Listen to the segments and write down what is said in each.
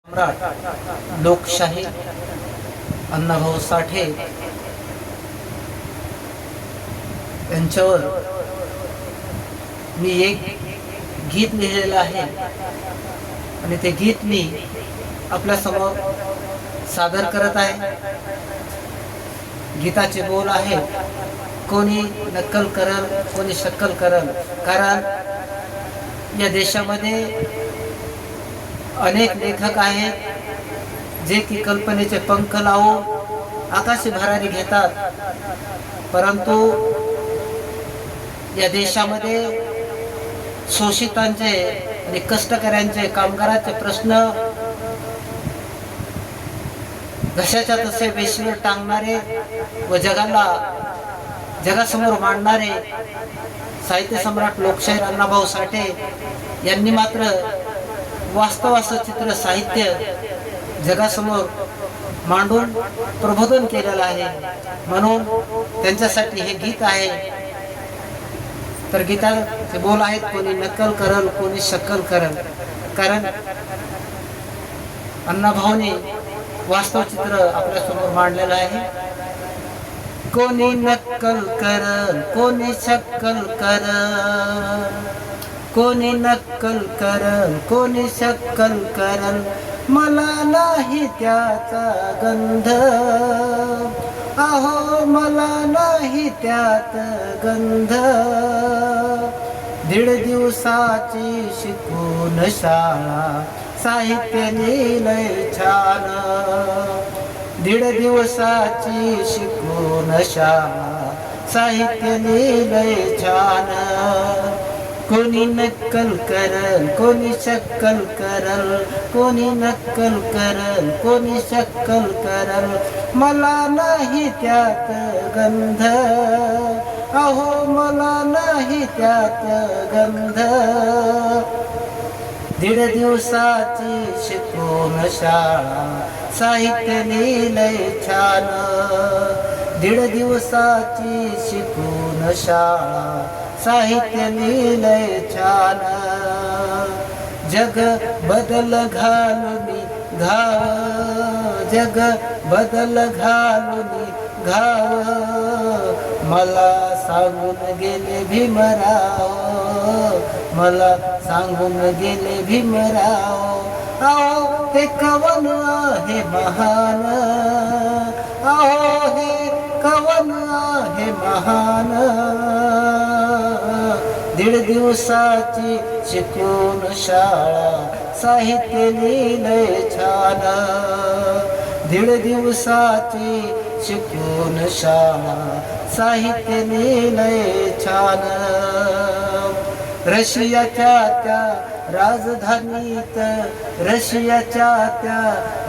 सम्राट लोकशाही अण्णाभाऊ साठे यांच्यावर मी एक गीत लिहिलेलं आहे आणि ते गीत मी आपल्या समोर सादर करत आहे. गीताचे बोल आहे, कोणी नक्कल करल कोणी शक्कल करल. कारण या देशामध्ये अनेक लेखक आहेत जे की कल्पनेचे पंख लावून आकाशी भरारी घेतात, परंतु या देशामध्ये शोषितांचे आणि कष्टकऱ्यांचे कामगारांचे प्रश्न घशाच्या तसे वेशीवर टांगणारे व जगासमोर मांडणारे साहित्य सम्राट लोकशाहीर अण्णाभाऊ साठे यांनी मात्र वास्तवाचं चित्र साहित्य जगासमोर मांडून प्रबोधन केलेलं आहे. म्हणून त्यांच्यासाठी हे गीत आहे. तर गीताचे बोल आहेत, कोणी नक्कल करल कोणी शक्कल करल. कारण अण्णाभाऊने वास्तव चित्र आपल्या समोर मांडलेलं आहे. कोणी नक्कल करल कोणी शक्कल करल, कोणी नक्कल करल कोणी शक्कल करल, मला नाही त्याचा गंध, अहो मला नाही त्यात गंध. 1.5 दिवसाची शिकून शाळा साहित्य लिहिलंय छान. 1.5 दिवसाची शिकून शाळा साहित्य लिहिलंय छान. कोणी नक्कल करल कोणी शक्कल करल, कोणी नक्कल करल कोणी शक्कल करल, मला नाही त्यात गंध, अहो मला नाही त्यात गंध. 1.5 दिवसाची शिकून शाळा साहित्य लिहिलंय छान. 1.5 दिवसाची शिकून शाळा साहित्य लिहिलंय छान. जग बदल घालून घाव, जग बदल घालून घाव, मला सांगून गेले भीमराव, मला सांगून गेले भीमराव. अहो हे कवन आहे महान, अहो हे कवन आहे महान. 1.5 दिवसाची शिकून शाळा साहित्य लिहिलंय छान. 1.5 दिवसाची शिकून शाळा साहित्य लिहिलंय छान. रशियाच्या त्या राजधानीत, रशियाच्या त्या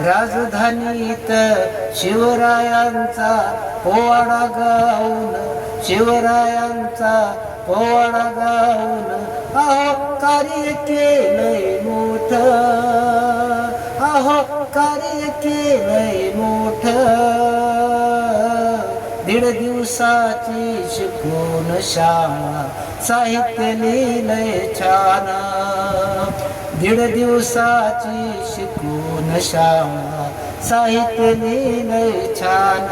राजधानीत शिवरायांचा पोवाडा गाऊन, शिवरायांचा पोवाडा गाऊन, अहो कार्य केलंय मोठ, अहो कार्य केलंय मोठ. 1.5 दिवसाची शिकून शाळा साहित्य लिहिलंय छान. 1.5 दिवसाची शिकून शाळा साहित्य लिहिलंय छान.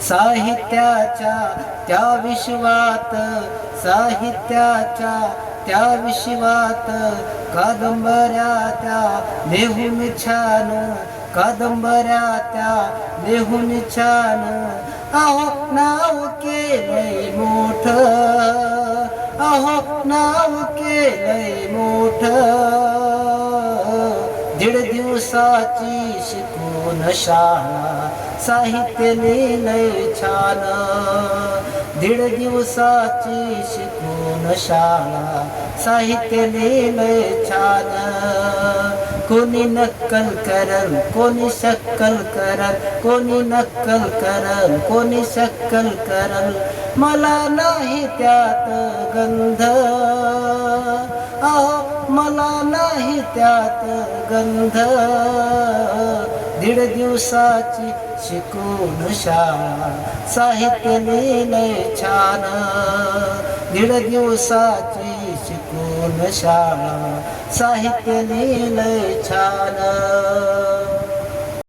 साहित्याच्या त्या विश्वात, साहित्याच्या त्या विश्वात, कादंबऱ्या त्या लिहून छान, कादंबऱ्या त्या लिहून छान. अहो नाव केलंय मोठ, अहो नाव केलंय मोठ. 1.5 दिवसाची शिकून शाळा साहित्य लिहिलंय छान. 1.5 दिवसाची शिकून शाळा साहित्य लिहिलंय छान. कोणी नक्कल करल कोणी शक्कल करल, कोणी नक्कल करल कोणी शक्कल करल, मला नाही त्यात गंध, अहो मला नाही त्यात गंध. 1.5 दिवसाची शिकून शाळा साहित्य लिहिलंय छान. 1.5 दिवसाची शिकून शाळा साहित्य लिहिलंय मन